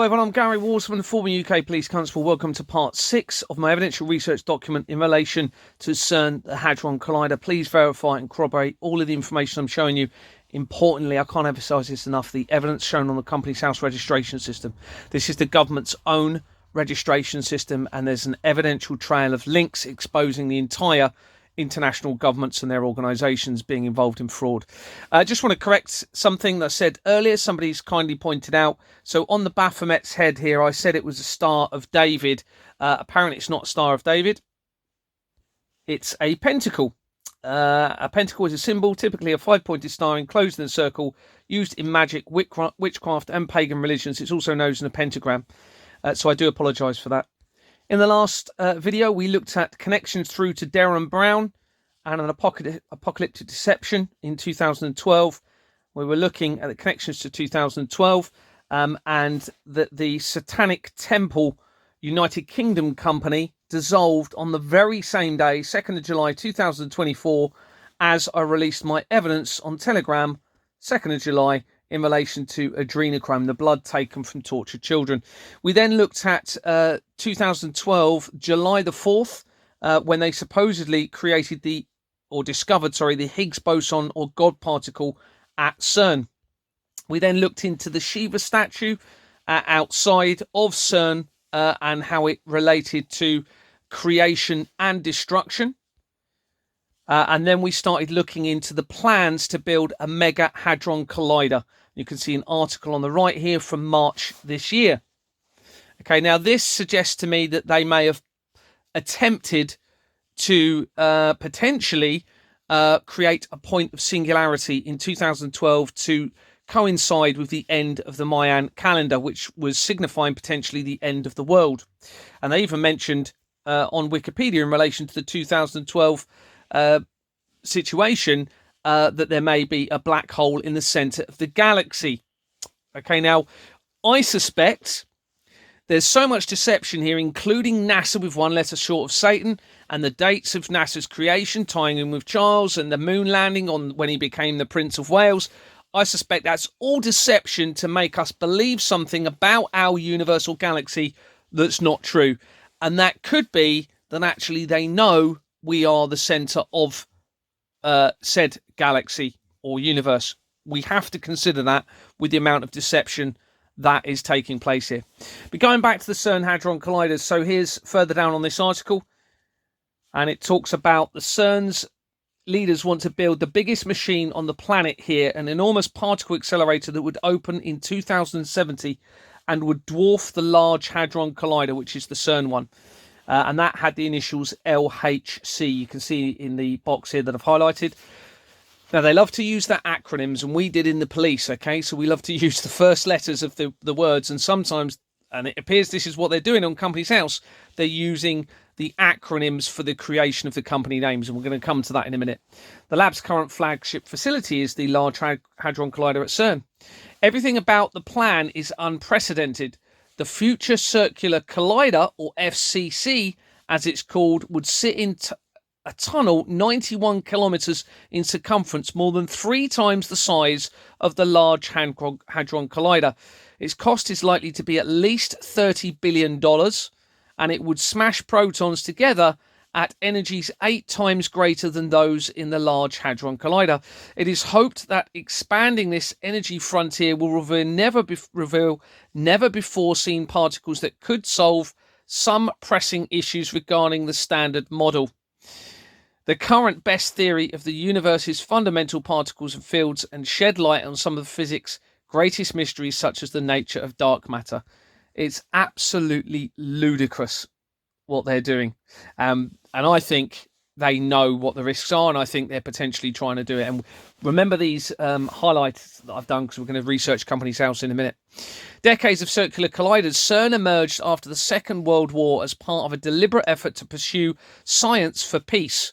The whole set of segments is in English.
Hi everyone, I'm Gary Warsman, former UK Police Constable. Welcome to part 6 of my evidential research document in relation to CERN, the Hadron Collider. Please verify and corroborate all of the information I'm showing you. Importantly, I can't emphasise this enough, the evidence shown on the Companies House registration system. This is the government's own registration system, and there's an evidential trail of links exposing the entire international governments and their organisations being involved in fraud. I just want to correct something that I said earlier. Somebody's kindly pointed out. So on the Baphomet's head here, I said it was a Star of David. Apparently it's not a Star of David. It's a pentacle. A pentacle is a symbol, typically a 5-pointed star enclosed in a circle, used in magic, witchcraft and pagan religions. It's also known as a pentagram. So I do apologise for that. In the last video, we looked at connections through to Darren Brown and an apocalyptic deception in 2012. We were looking at the connections to 2012 and that the Satanic Temple United Kingdom company dissolved on the very same day, 2nd of July 2024, as I released my evidence on Telegram, 2nd of July, in relation to adrenochrome, the blood taken from tortured children. We then looked at 2012, July the 4th, when they supposedly created discovered the Higgs boson or God particle at CERN. We then looked into the Shiva statue outside of CERN and how it related to creation and destruction. And then we started looking into the plans to build a mega hadron collider. You can see an article on the right here from March this year. Okay, now this suggests to me that they may have attempted to potentially create a point of singularity in 2012 to coincide with the end of the Mayan calendar, which was signifying potentially the end of the world. And they even mentioned on Wikipedia in relation to the 2012 situation that there may be a black hole in the center of the galaxy. Okay, now I suspect there's so much deception here, including NASA with one letter short of Satan, and the dates of NASA's creation tying in with Charles and the moon landing on when he became the Prince of Wales. I suspect that's all deception to make us believe something about our universal galaxy that's not true. And that could be that actually they know we are the center of said galaxy or universe. We have to consider that with the amount of deception that is taking place here. But going back to the CERN Hadron Colliders, so here's further down on this article, and it talks about the CERN's leaders want to build the biggest machine on the planet here, an enormous particle accelerator that would open in 2070 and would dwarf the Large Hadron Collider, which is the CERN one. And that had the initials LHC. You can see in the box here that I've highlighted. Now, they love to use their acronyms, and we did in the police, okay? So we love to use the first letters of the words, and sometimes, and it appears this is what they're doing on Companies House, they're using the acronyms for the creation of the company names, and we're going to come to that in a minute. The lab's current flagship facility is the Large Hadron Collider at CERN. Everything about the plan is unprecedented. The Future Circular Collider, or FCC, as it's called, would sit in a tunnel 91 kilometres in circumference, more than 3 times the size of the Large Hadron Collider. Its cost is likely to be at least $30 billion, and it would smash protons together at energies 8 times greater than those in the Large Hadron Collider. It is hoped that expanding this energy frontier will reveal never before seen particles that could solve some pressing issues regarding the standard model. The current best theory of the universe's fundamental particles and fields and shed light on some of physics' greatest mysteries, such as the nature of dark matter. It's absolutely ludicrous what they're doing. And I think they know what the risks are, and I think they're potentially trying to do it. And remember these highlights that I've done, because we're going to research Companies House in a minute. Decades of circular colliders. CERN emerged after the Second World War as part of a deliberate effort to pursue science for peace.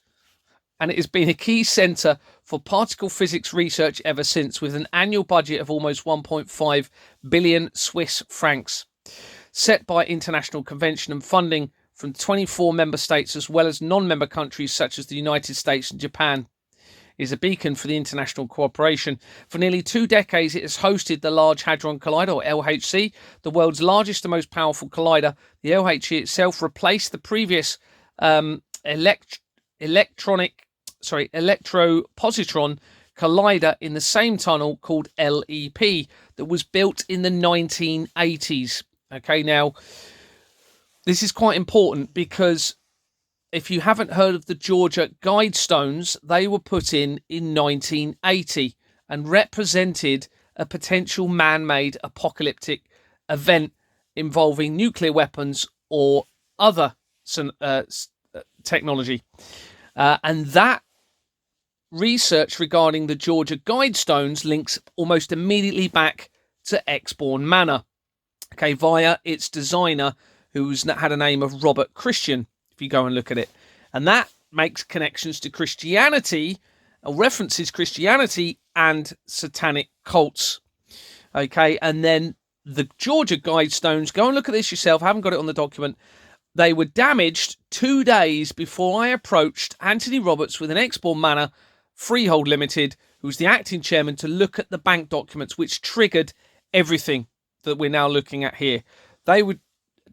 And it has been a key centre for particle physics research ever since, with an annual budget of almost 1.5 billion Swiss francs, set by international convention and funding from 24 member states as well as non-member countries such as the United States and Japan. is a beacon for the international cooperation. For nearly 2 decades, it has hosted the Large Hadron Collider, or LHC, the world's largest and most powerful collider. The LHC itself replaced the previous electropositron collider in the same tunnel called LEP that was built in the 1980s. Okay, now this is quite important because if you haven't heard of the Georgia Guidestones, they were put in 1980 and represented a potential man-made apocalyptic event involving nuclear weapons or other technology. And that research regarding the Georgia Guidestones links almost immediately back to Exborn Manor, okay, via its designer, who's had a name of Robert Christian, if you go and look at it. And that makes connections to Christianity, or references Christianity and satanic cults. Okay, and then the Georgia Guidestones, go and look at this yourself, I haven't got it on the document. They were damaged 2 days before I approached Anthony Roberts with an Exborn Manor Freehold Limited, who's the acting chairman, to look at the bank documents, which triggered everything that we're now looking at here. They were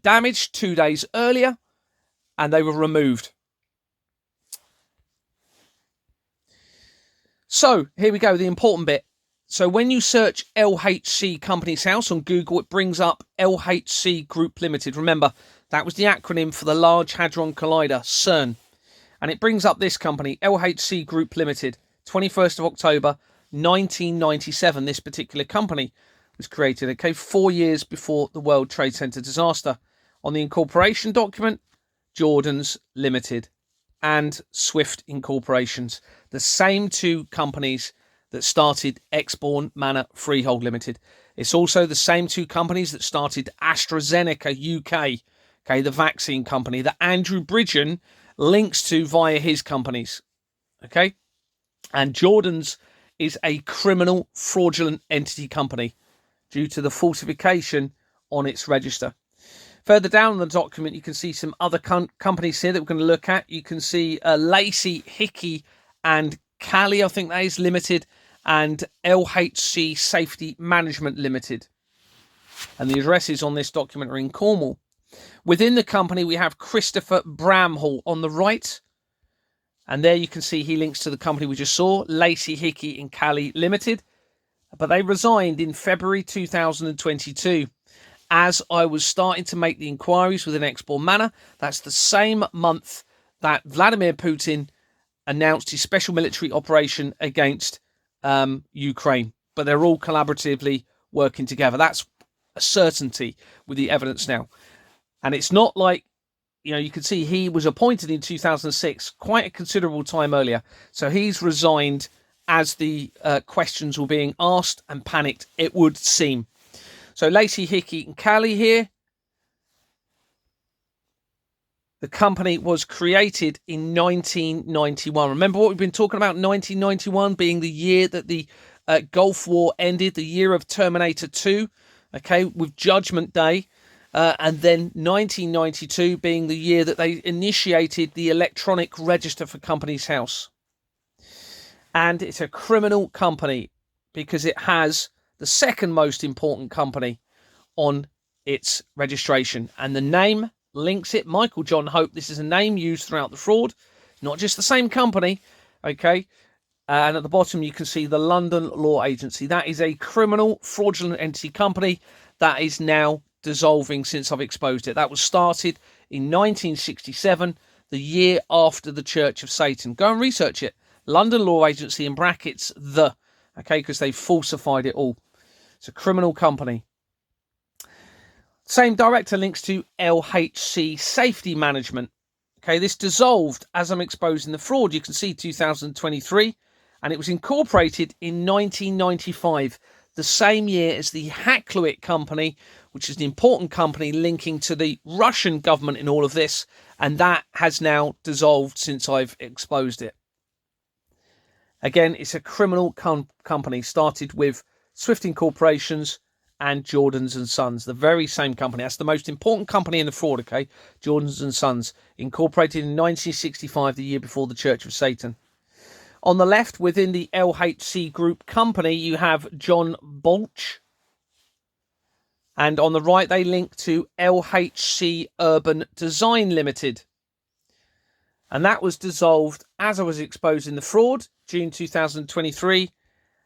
damaged 2 days earlier, and they were removed. So here we go, the important bit. So when you search LHC Companies House on Google, it brings up LHC Group Limited. Remember, that was the acronym for the Large Hadron Collider, CERN. And it brings up this company, LHC Group Limited, 21st of October, 1997. This particular company was created, okay, 4 years before the World Trade Center disaster. On the incorporation document, Jordan's Limited and Swift Incorporations, the same two companies that started Exborn Manor Freehold Limited. It's also the same two companies that started AstraZeneca UK, okay, the vaccine company that Andrew Bridgen links to via his companies, okay? And Jordan's is a criminal fraudulent entity company due to the falsification on its register. Further down in the document, you can see some other companies here that we're going to look at. You can see Lacey, Hickey and Cali, I think that is, Limited, and LHC Safety Management Limited. And the addresses on this document are in Cornwall. Within the company, we have Christopher Bramhall on the right. And there you can see he links to the company we just saw, Lacey, Hickey and Cali Limited. But they resigned in February 2022. As I was starting to make the inquiries with an Exborn Manor, that's the same month that Vladimir Putin announced his special military operation against Ukraine. But they're all collaboratively working together. That's a certainty with the evidence now. And it's not like, you know, you can see he was appointed in 2006, quite a considerable time earlier. So he's resigned as the questions were being asked and panicked, it would seem. So Lacey, Hickey and Cali here. The company was created in 1991. Remember what we've been talking about, 1991 being the year that the Gulf War ended, the year of Terminator 2, okay, with Judgment Day. And then 1992 being the year that they initiated the electronic register for Companies House. And it's a criminal company because it has the second most important company on its registration. And the name links it, Michael John Hope. This is a name used throughout the fraud. It's not just the same company, okay? And at the bottom, you can see the London Law Agency. That is a criminal fraudulent entity company that is now dissolving since I've exposed it. That was started in 1967, the year after the Church of Satan. Go and research it. London Law Agency in brackets, okay, because they falsified it all. It's a criminal company. Same director links to LHC Safety Management. Okay, this dissolved as I'm exposing the fraud. You can see 2023, and it was incorporated in 1995, the same year as the Hakluyt Company, which is an important company linking to the Russian government in all of this, and that has now dissolved since I've exposed it. Again, it's a criminal company, started with Swift Incorporations and Jordan's and Sons, the very same company. That's the most important company in the fraud, okay? Jordan's and Sons, incorporated in 1965, the year before the Church of Satan. On the left, within the LHC Group company, you have John Balch. And on the right, they link to LHC Urban Design Limited. And that was dissolved as I was exposed in the fraud, June 2023.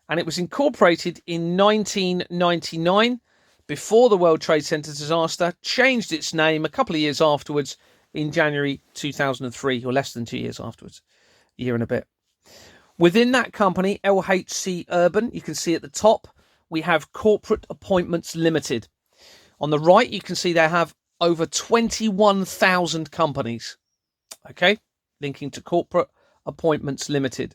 And it was incorporated in 1999, before the World Trade Center disaster, changed its name a couple of years afterwards in January 2003, or less than 2 years afterwards, a year and a bit. Within that company, LHC Urban, you can see at the top, we have Corporate Appointments Limited. On the right, you can see they have over 21,000 companies, okay, linking to Corporate Appointments Limited.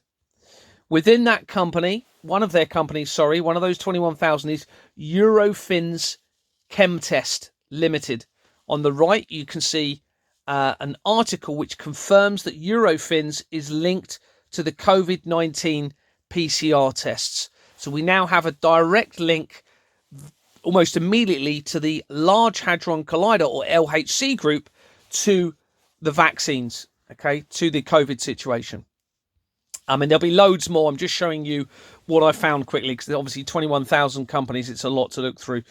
Within that company, one of those 21,000 is Eurofins Chemtest Limited. On the right, you can see an article which confirms that Eurofins is linked to the COVID-19 PCR tests. So we now have a direct link almost immediately to the Large Hadron Collider, or LHC group, to the vaccines, okay, to the COVID situation. I mean, there'll be loads more. I'm just showing you what I found quickly, because there's obviously 21,000 companies. It's a lot to look through.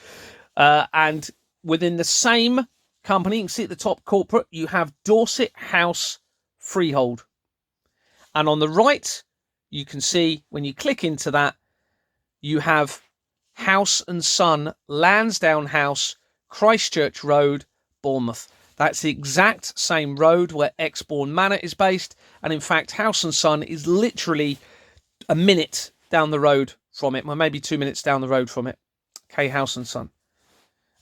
And within the same company, you can see at the top, corporate, you have Dorset House Freehold. And on the right, you can see when you click into that, you have House and Son, Lansdowne House, Christchurch Road, Bournemouth. That's the exact same road where Exbourne Manor is based. And in fact, House and Son is literally a minute down the road from it, well, maybe 2 minutes down the road from it. Okay, House and Son.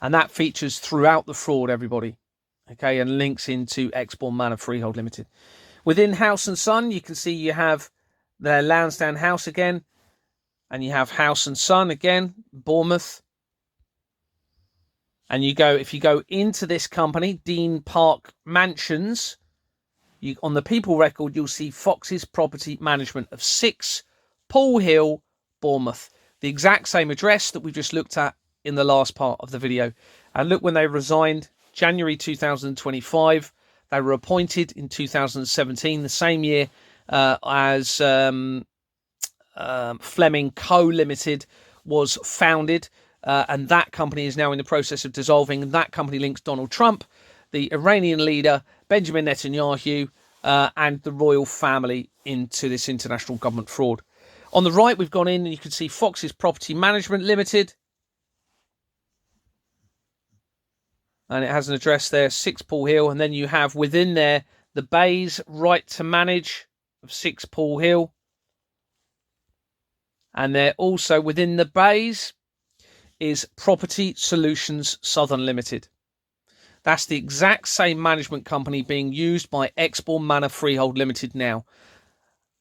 And that features throughout the fraud, everybody. Okay, and links into Exbourne Manor Freehold Limited. Within House and Son, you can see you have their Lansdowne House again. And you have House and Son again, Bournemouth. And if you go into this company, Dean Park Mansions, on the people record, you'll see Fox's Property Management of 6 Paul Hill, Bournemouth. The exact same address that we just looked at in the last part of the video. And look, when they resigned, January 2025, they were appointed in 2017, the same year as Fleming Co. Limited was founded. And that company is now in the process of dissolving. And that company links Donald Trump, the Iranian leader, Benjamin Netanyahu, and the royal family into this international government fraud. On the right, we've gone in and you can see Fox's Property Management Limited. And it has an address there, 6 Paul Hill. And then you have within there the Bays Right to Manage of 6 Paul Hill. And they're also within the Bays is Property Solutions Southern Limited. That's the exact same management company being used by Exbourne Manor Freehold Limited now,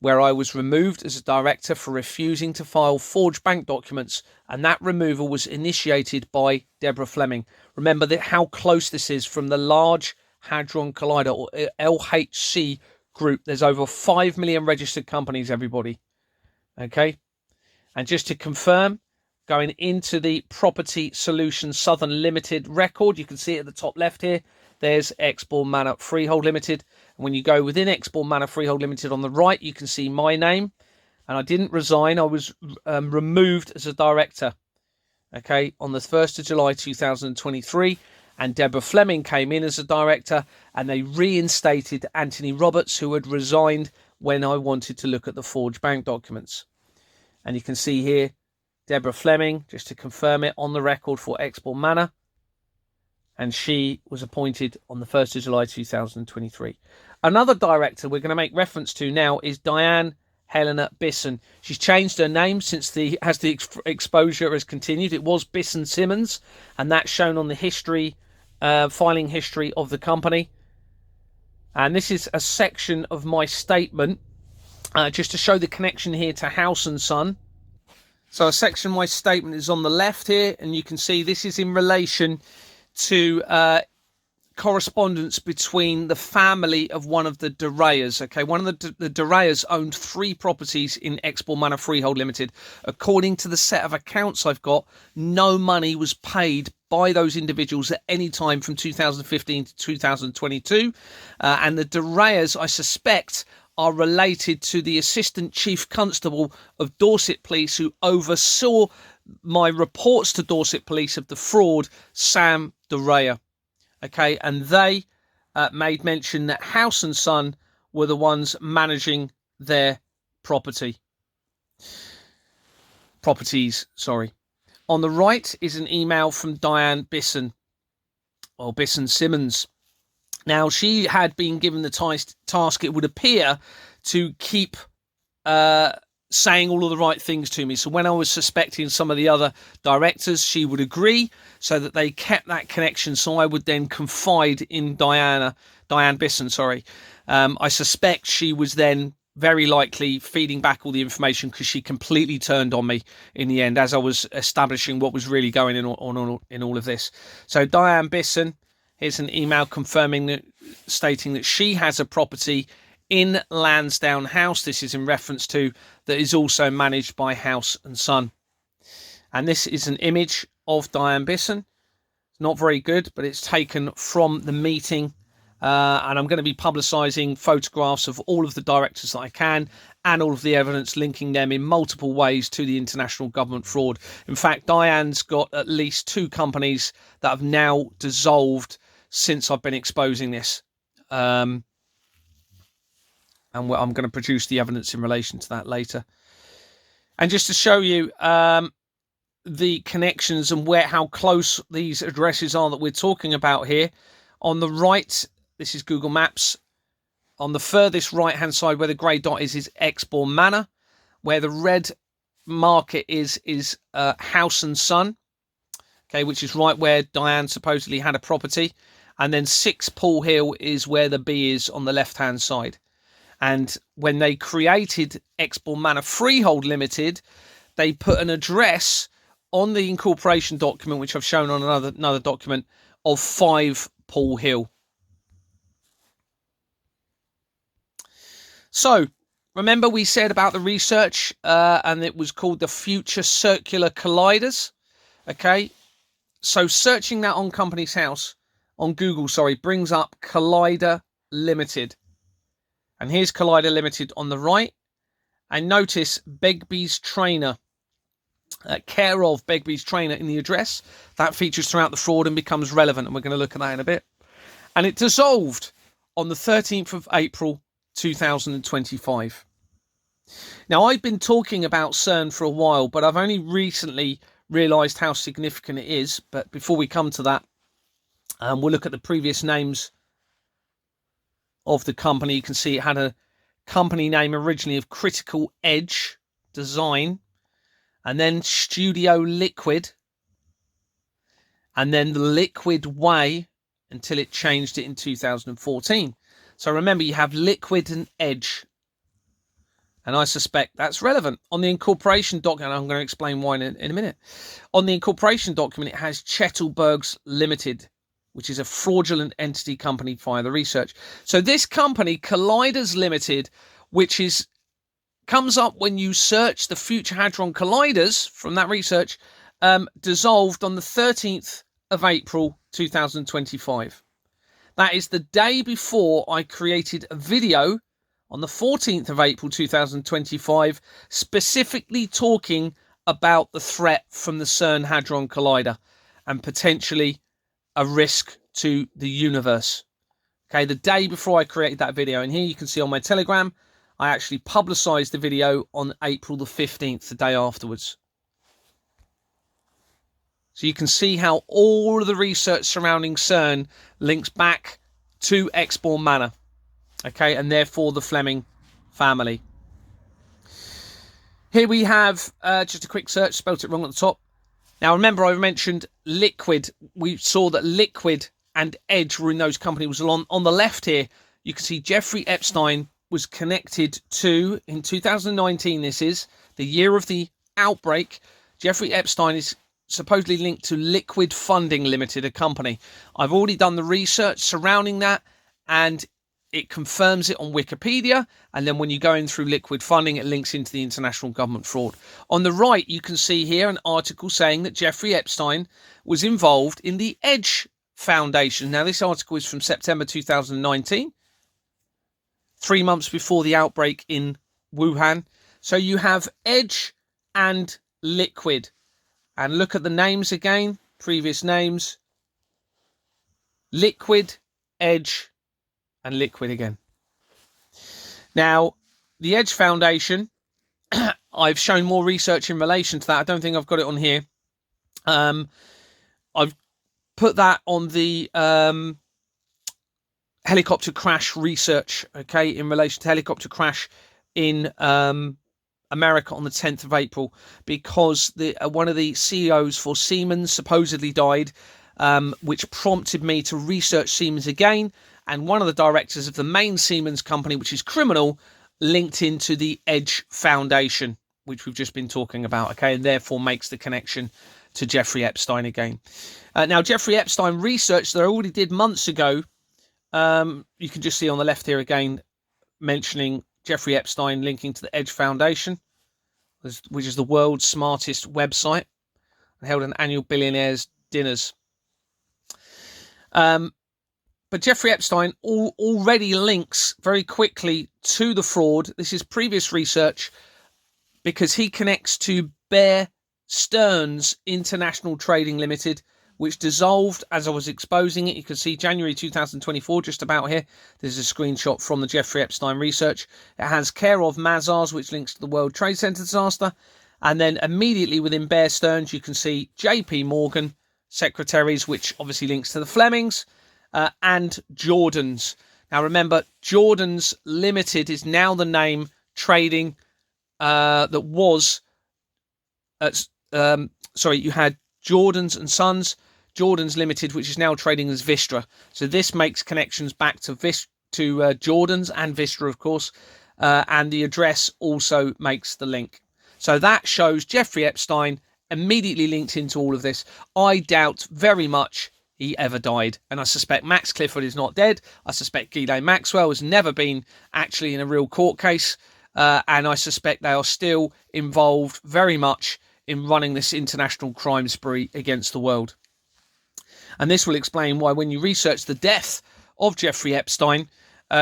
where I was removed as a director for refusing to file forged bank documents, and that removal was initiated by Deborah Fleming. Remember how close this is from the Large Hadron Collider, or LHC group. There's over 5 million registered companies, everybody. Okay? And just to confirm, going into the Property Solutions Southern Limited record, you can see it at the top left here. There's Exbourne Manor Freehold Limited. And when you go within Exbourne Manor Freehold Limited on the right, you can see my name. And I didn't resign. I was removed as a director, okay, on the 1st of July 2023. And Deborah Fleming came in as a director, and they reinstated Anthony Roberts, who had resigned when I wanted to look at the forged bank documents. And you can see here, Deborah Fleming, just to confirm it, on the record for Exbourne Manor. And she was appointed on the 1st of July 2023. Another director we're going to make reference to now is Diane Helena Bisson. She's changed her name since the exposure has continued. It was Bisson Simmons, and that's shown on the history, filing history of the company. And this is a section of my statement, just to show the connection here to House and Son. So a section of my statement is on the left here, and you can see this is in relation to correspondence between the family of one of the de Reyes. Okay, one of the de Reyes owned 3 properties in Exbourne Manor Freehold Limited. According to the set of accounts I've got, no money was paid by those individuals at any time from 2015 to 2022. And the de Reyes, I suspect, are related to the Assistant Chief Constable of Dorset Police, who oversaw my reports to Dorset Police of the fraud, Sam Doraya. Okay, and they made mention that House and Son were the ones managing their properties. On the right is an email from Diane Bisson, or Bisson Simmons. Now, she had been given the task, it would appear, to keep saying all of the right things to me. So when I was suspecting some of the other directors, she would agree so that they kept that connection. So I would then confide in Diane Bisson, I suspect she was then very likely feeding back all the information, because she completely turned on me in the end as I was establishing what was really going on in all of this. So Diane Bisson, here's an email stating that she has a property in Lansdowne House. This is in reference to that is also managed by House and Son. And this is an image of Diane Bisson. It's not very good, but it's taken from the meeting. And I'm going to be publicising photographs of all of the directors that I can, and all of the evidence linking them in multiple ways to the international government fraud. In fact, Diane's got at least 2 companies that have now dissolved since I've been exposing this. And I'm going to produce the evidence in relation to that later. And just to show you the connections and how close these addresses are that we're talking about here, on the right, this is Google Maps. On the furthest right-hand side, where the grey dot is Exbourne Manor. Where the red market is House and Son, okay, which is right where Diane supposedly had a property. And then 6 Paul Hill is where the B is on the left-hand side. And when they created Exbourne Manor Freehold Limited, they put an address on the incorporation document, which I've shown on another document, of 5 Paul Hill. So, remember we said about the research, and it was called the Future Circular Colliders. Okay, so searching that on Companies House, on Google, brings up Collider Limited. And here's Collider Limited on the right. And notice Begbie's Trainer, care of Begbie's Trainer in the address. That features throughout the fraud and becomes relevant, and we're going to look at that in a bit. And it dissolved on the 13th of April 2025. Now, I've been talking about CERN for a while, but I've only recently realised how significant it is. But before we come to that, we'll look at the previous names of the company. You can see it had a company name originally of Critical Edge Design, and then Studio Liquid, and then the Liquid Way, until it changed it in 2014. So remember, you have Liquid and Edge, and I suspect that's relevant. On the incorporation document, I'm going to explain why in a minute. On the incorporation document, it has Chettlebergs Limited, which is a fraudulent entity company via the research. So this company, Colliders Limited, which comes up when you search the Future Hadron Colliders from that research, dissolved on the 13th of April 2025. That is the day before I created a video on the 14th of April 2025, specifically talking about the threat from the CERN Hadron Collider and potentially a risk to the universe. Okay, the day before I created that video. And here you can see on my Telegram, I actually publicized the video on April the 15th, the day afterwards. So you can see how all of the research surrounding CERN links back to Exbourne Manor. Okay, and therefore the Fleming family. Here we have just a quick search, spelt it wrong at the top. Now, remember, I mentioned Liquid. We saw that Liquid and Edge were in those companies. On the left here, you can see Jeffrey Epstein was connected to, in 2019, this is the year of the outbreak, Jeffrey Epstein is supposedly linked to Liquid Funding Limited, a company. I've already done the research surrounding that, and it confirms it on Wikipedia. And then when you go in through Liquid Funding, it links into the international government fraud. On the right, you can see here an article saying that Jeffrey Epstein was involved in the Edge Foundation. Now, this article is from September 2019. 3 months before the outbreak in Wuhan. So you have Edge and Liquid. And look at the names again, previous names. Liquid, Edge, and Liquid again. Now, the Edge Foundation, I've shown more research in relation to that. I don't think I've got it on here. I've put that on the helicopter crash research, okay, in relation to helicopter crash in America on the 10th of April, because one of the CEOs for Siemens supposedly died, which prompted me to research Siemens again. And one of the directors of the main Siemens company, which is criminal, linked into the Edge Foundation, which we've just been talking about, okay, and therefore makes the connection to Jeffrey Epstein again. Now, Jeffrey Epstein research that I already did months ago, you can just see on the left here again, mentioning Jeffrey Epstein linking to the Edge Foundation, which is the world's smartest website, and held an annual billionaires dinners. But Jeffrey Epstein already links very quickly to the fraud. This is previous research, because he connects to Bear Stearns International Trading Limited, which dissolved as I was exposing it. You can see January 2024, just about here. There's a screenshot from the Jeffrey Epstein research. It has care of Mazars, which links to the World Trade Center disaster. And then immediately within Bear Stearns, you can see JP Morgan secretaries, which obviously links to the Flemings, and Jordan's. Now remember, Jordan's Limited is now the name trading that was you had Jordan's and Sons, Jordan's Limited, which is now trading as Vistra. So this makes connections back to Jordan's and Vistra, of course, and the address also makes the link. So that shows Jeffrey Epstein immediately linked into all of this. I doubt very much he ever died, and I suspect Max Clifford is not dead. I suspect Ghislaine Maxwell has never been actually in a real court case, and I suspect they are still involved very much in running this international crime spree against the world. And this will explain why when you research the death of Jeffrey Epstein,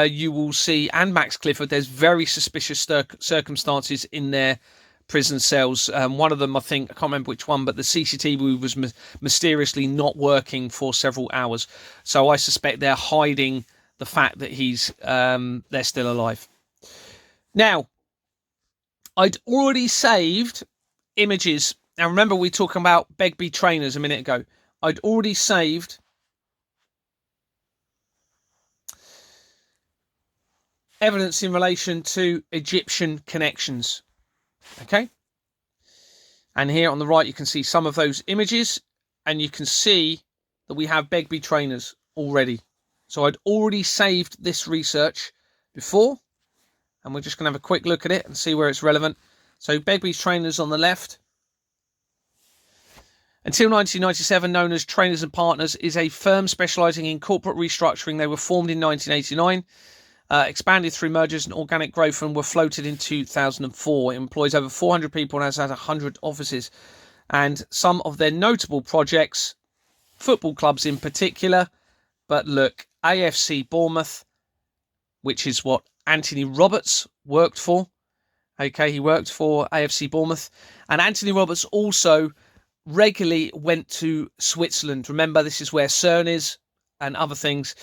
you will see, and Max Clifford, there's very suspicious circumstances in their prison cells. One of them, I think, I can't remember which one, but the CCTV was mysteriously not working for several hours. So I suspect they're hiding the fact that they're still alive. Now, I'd already saved images. Now, remember, we were talking about Begbie trainers a minute ago. I'd already saved evidence in relation to Egyptian connections. Okay. And here on the right, you can see some of those images, and you can see that we have Begbie trainers already. So I'd already saved this research before, and we're just going to have a quick look at it and see where it's relevant. So Begbie's trainers on the left. Until 1997, known as Trainers and Partners, is a firm specialising in corporate restructuring. They were formed in 1989. Expanded through mergers and organic growth, and were floated in 2004. It employs over 400 people and has had 100 offices. And some of their notable projects, football clubs in particular, but look, AFC Bournemouth, which is what Anthony Roberts worked for. Okay, he worked for AFC Bournemouth. And Anthony Roberts also regularly went to Switzerland. Remember, this is where CERN is, and other things.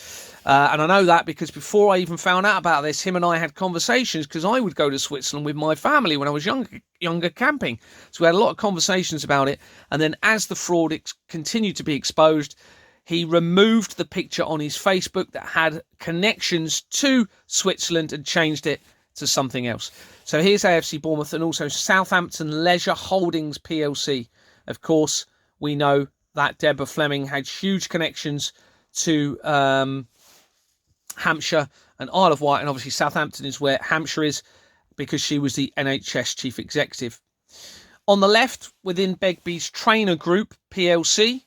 And I know that because before I even found out about this, him and I had conversations, because I would go to Switzerland with my family when I was younger camping. So we had a lot of conversations about it. And then as the fraud continued to be exposed, he removed the picture on his Facebook that had connections to Switzerland and changed it to something else. So here's AFC Bournemouth, and also Southampton Leisure Holdings PLC. Of course, we know that Deborah Fleming had huge connections to Hampshire and Isle of Wight, and obviously Southampton is where Hampshire is, because she was the NHS chief executive. On the left, within Begbie's Trainer Group PLC.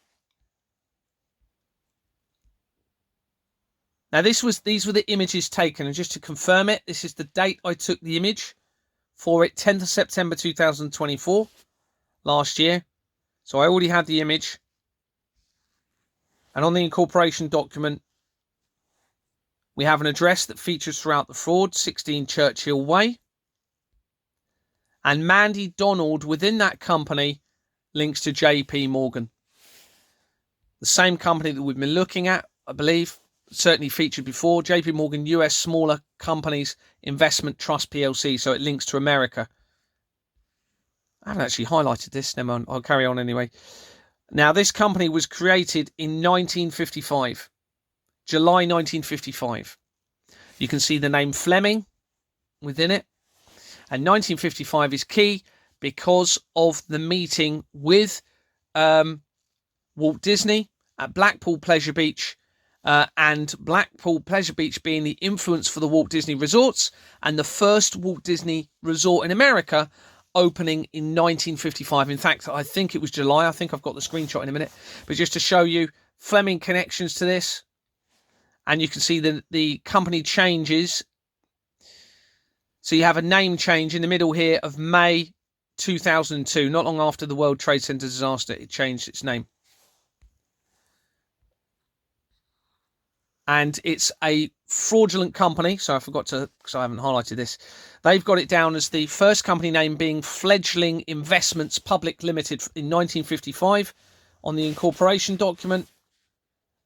Now these were the images taken, and just to confirm it, this is the date I took the image for it, 10th of September 2024, last year. So I already had the image. And on the incorporation document, We have an address that features throughout the fraud, 16 Churchill Way. And Mandy Donald within that company links to JP Morgan. The same company that we've been looking at, I believe, certainly featured before. JP Morgan, US Smaller Companies Investment Trust PLC. So it links to America. I haven't actually highlighted this. Never mind. I'll carry on anyway. Now, this company was created in 1955. July 1955. You can see the name Fleming within it. And 1955 is key because of the meeting with Walt Disney at Blackpool Pleasure Beach, and Blackpool Pleasure Beach being the influence for the Walt Disney resorts, and the first Walt Disney resort in America opening in 1955. In fact, I think it was July. I think I've got the screenshot in a minute. But just to show you Fleming connections to this, and you can see the company changes. So you have a name change in the middle here of May 2002, not long after the World Trade Center disaster. It changed its name. And it's a fraudulent company. So I forgot to, because I haven't highlighted this. They've got it down as the first company name being Fledgling Investments Public Limited in 1955 on the incorporation document.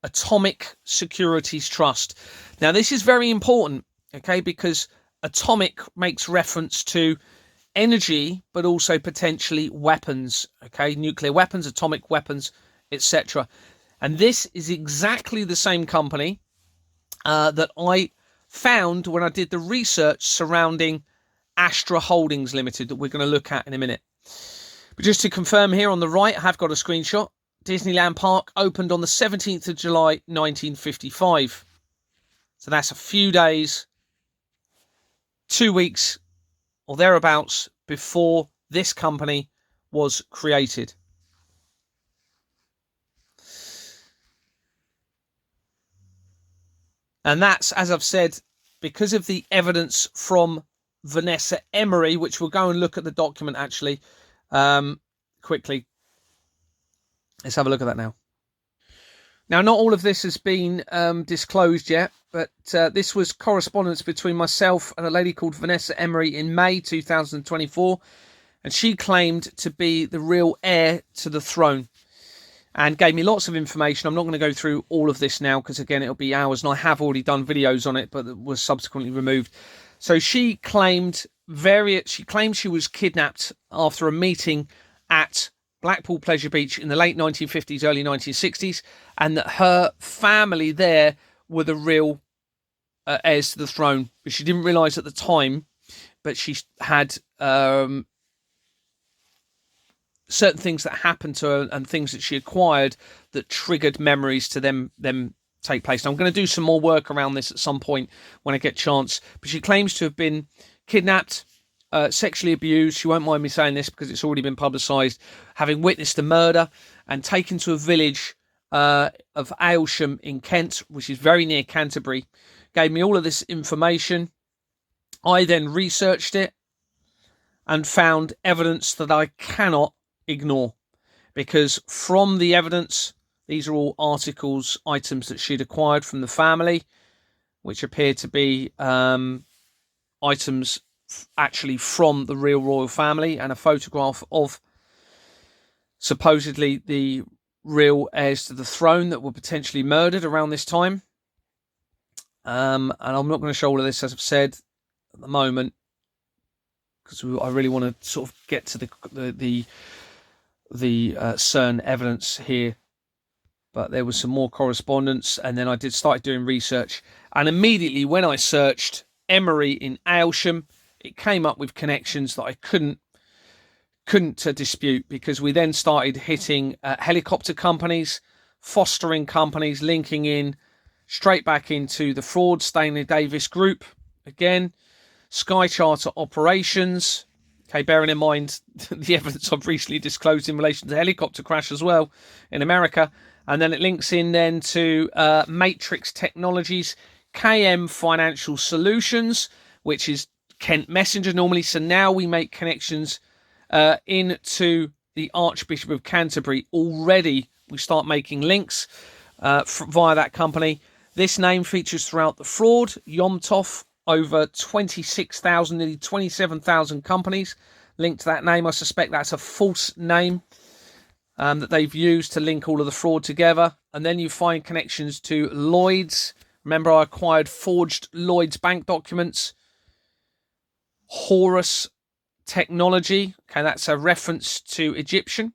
Atomic Securities Trust. Now, this is very important, okay, because atomic makes reference to energy, but also potentially weapons, okay, nuclear weapons, atomic weapons, etc. And this is exactly the same company that I found when I did the research surrounding Astra Holdings Limited that we're going to look at in a minute. But just to confirm here on the right, I have got a screenshot. Disneyland Park opened on the 17th of July, 1955. So that's a few days, 2 weeks or thereabouts before this company was created. And that's, as I've said, because of the evidence from Vanessa Emery, which we'll go and look at the document actually quickly. Let's have a look at that now. Now, not all of this has been disclosed yet, but this was correspondence between myself and a lady called Vanessa Emery in May 2024, and she claimed to be the real heir to the throne and gave me lots of information. I'm not going to go through all of this now because, again, it'll be hours, and I have already done videos on it, but it was subsequently removed. So she claimed she was kidnapped after a meeting at Blackpool Pleasure Beach in the late 1950s, early 1960s, and that her family there were the real heirs to the throne. But she didn't realise at the time, but she had certain things that happened to her and things that she acquired that triggered memories to them take place. Now, I'm going to do some more work around this at some point when I get a chance, but she claims to have been kidnapped, sexually abused, she won't mind me saying this because it's already been publicised, having witnessed a murder and taken to a village of Aylsham in Kent, which is very near Canterbury. Gave me all of this information. I then researched it and found evidence that I cannot ignore, because from the evidence, these are all articles, items that she'd acquired from the family, which appear to be items actually from the real royal family, and a photograph of supposedly the real heirs to the throne that were potentially murdered around this time. And I'm not going to show all of this, as I've said, at the moment, because I really want to sort of get to the CERN evidence here. But there was some more correspondence, and then I started doing research, and immediately when I searched Emery in Aylsham, it came up with connections that I couldn't dispute, because we then started hitting helicopter companies, fostering companies, linking in straight back into the fraud, Stanley Davis Group, again, Sky Charter Operations, okay, bearing in mind the evidence I've recently disclosed in relation to the helicopter crash as well in America, and then it links in then to Matrix Technologies, KM Financial Solutions, which is Kent Messenger normally. So now we make connections into the Archbishop of Canterbury. Already we start making links via that company. This name features throughout the fraud. Yom Tov, over 26,000, nearly 27,000 companies linked to that name. I suspect that's a false name that they've used to link all of the fraud together. And then you find connections to Lloyd's. Remember, I acquired forged Lloyd's bank documents. Horus Technology. Okay, that's a reference to Egyptian.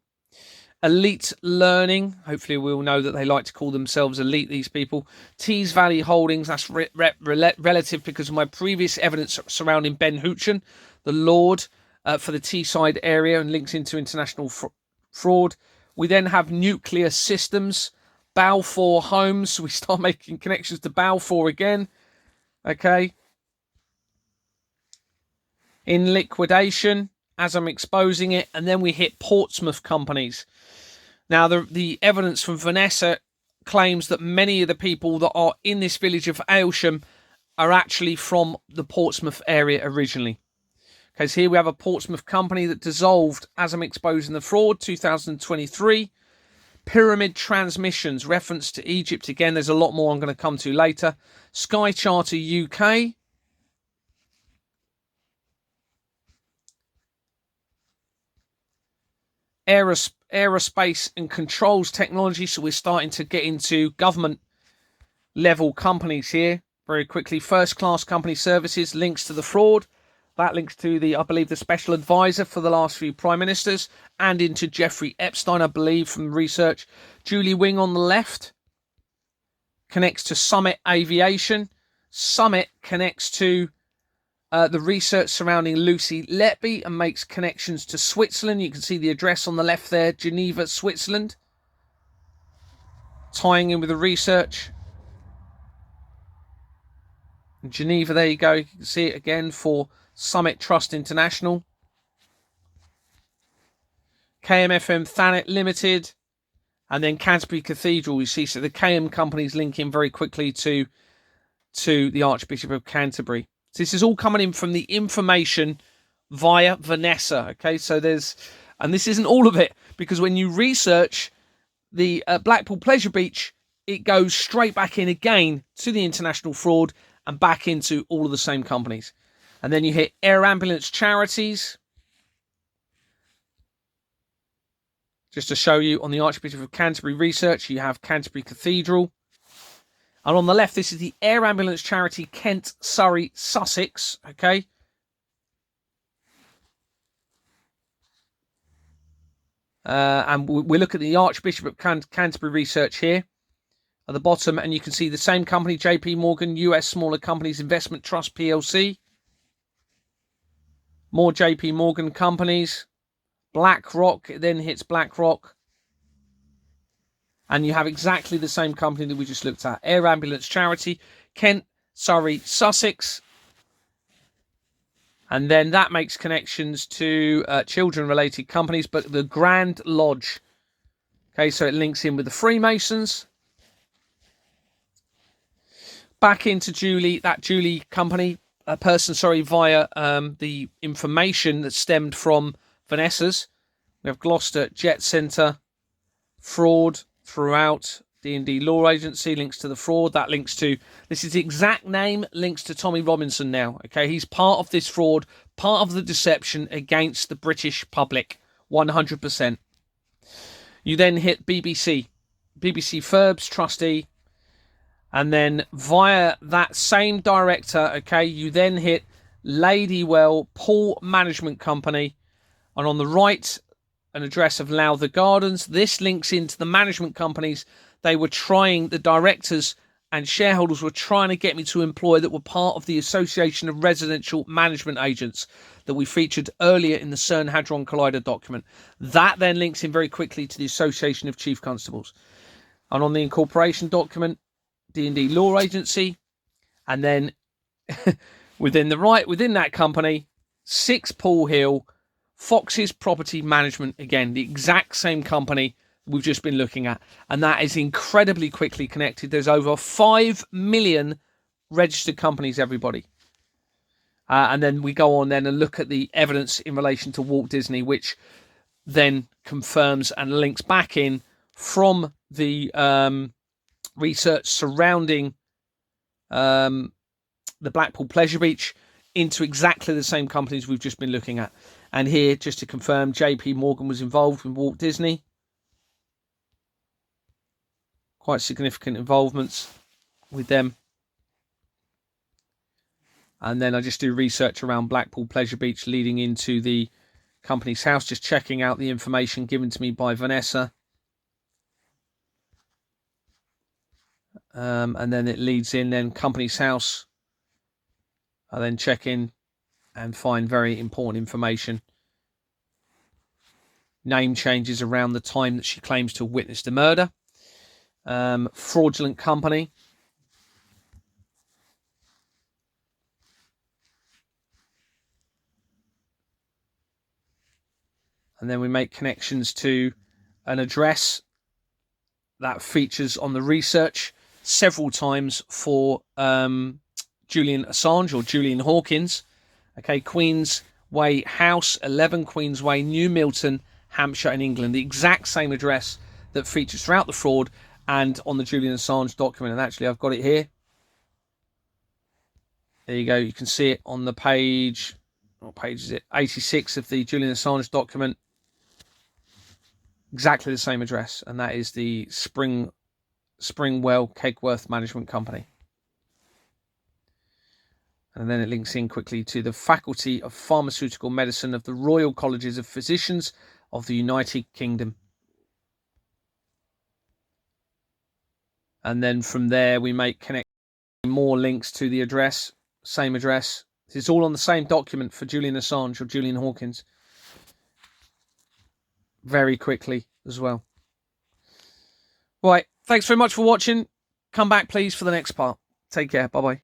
Elite Learning. Hopefully we'll know that they like to call themselves elite, these people. Tees Valley Holdings. That's relative because of my previous evidence surrounding Ben Hootchen, the Lord, for the Teesside area, and links into international fraud. We then have Nuclear Systems. Balfour Homes. So we start making connections to Balfour again. Okay. In liquidation, as I'm exposing it, and then we hit Portsmouth companies. Now, the evidence from Vanessa claims that many of the people that are in this village of Aylsham are actually from the Portsmouth area originally. Okay, so here we have a Portsmouth company that dissolved as I'm exposing the fraud, 2023. Pyramid Transmissions, reference to Egypt. Again, there's a lot more I'm going to come to later. Sky Charter UK. Aerospace and controls technology. So we're starting to get into government level companies here very quickly. First Class Company Services links to the fraud. That links to the, I believe, the special advisor for the last few prime ministers, and into Jeffrey Epstein, I believe, from research. Julie Wing on the left connects to Summit Aviation. Summit connects to the research surrounding Lucy Letby and makes connections to Switzerland. You can see the address on the left there, Geneva, Switzerland. Tying in with the research. In Geneva, there you go. You can see it again for Summit Trust International. KMFM Thanet Limited. And then Canterbury Cathedral, you see. So the KM companies link in very quickly to the Archbishop of Canterbury. So this is all coming in from the information via Vanessa. Okay, so and this isn't all of it, because when you research the Blackpool Pleasure Beach, it goes straight back in again to the international fraud and back into all of the same companies. And then you hit Air Ambulance Charities. Just to show you, on the Archbishop of Canterbury research, you have Canterbury Cathedral. And on the left, this is the Air Ambulance Charity, Kent, Surrey, Sussex. Okay. And we look at the Archbishop of Canterbury research here at the bottom, and you can see the same company, JP Morgan, US Smaller Companies Investment Trust PLC. More JP Morgan companies. BlackRock, it then hits BlackRock. And you have exactly the same company that we just looked at. Air Ambulance Charity, Kent, Surrey, Sussex. And then that makes connections to children-related companies, but the Grand Lodge. Okay, so it links in with the Freemasons. Back into Julie company, via the information that stemmed from Vanessa's. We have Gloucester Jet Centre, fraud throughout. D&D Law Agency links to the fraud. That links to, this is the exact name, links to Tommy Robinson now. Okay, he's part of this fraud, part of the deception against the British public, 100%. You then hit BBC Furbs trustee, and then via that same director, okay, you then hit Ladywell Pool Management Company, and on the right, an address of Lowther Gardens. This links into the management companies the directors and shareholders were trying to get me to employ, that were part of the Association of Residential Management Agents that we featured earlier in the CERN Hadron Collider document. That then links in very quickly to the Association of Chief Constables. And on the incorporation document, D&D Law Agency, and then within that company, 6 Paul Hill, Fox's Property Management, again, the exact same company we've just been looking at. And that is incredibly quickly connected. There's over 5 million registered companies, everybody. And then we go on then and look at the evidence in relation to Walt Disney, which then confirms and links back in from the research surrounding the Blackpool Pleasure Beach, into exactly the same companies we've just been looking at. And here, just to confirm, JP Morgan was involved with Walt Disney. Quite significant involvements with them. And then I just do research around Blackpool Pleasure Beach leading into the company's house, just checking out the information given to me by Vanessa. And then it leads in, then company's house. I then check in and find very important information. Name changes around the time that she claims to have witnessed a murder. Fraudulent company. And then we make connections to an address that features on the research several times for Julian Assange or Julian Hawkins. Okay, Queen's Way House, 11 Queen's Way, New Milton, Hampshire in England. The exact same address that features throughout the fraud and on the Julian Assange document. And actually, I've got it here. There you go. You can see it on the page. What page is it? 86 of the Julian Assange document. Exactly the same address. And that is the Springwell Kegworth Management Company. And then it links in quickly to the Faculty of Pharmaceutical Medicine of the Royal Colleges of Physicians of the United Kingdom. And then from there, we make connect more links to the address, same address. It's all on the same document for Julian Assange or Julian Hawkins. Very quickly as well. Right. Thanks very much for watching. Come back, please, for the next part. Take care. Bye-bye.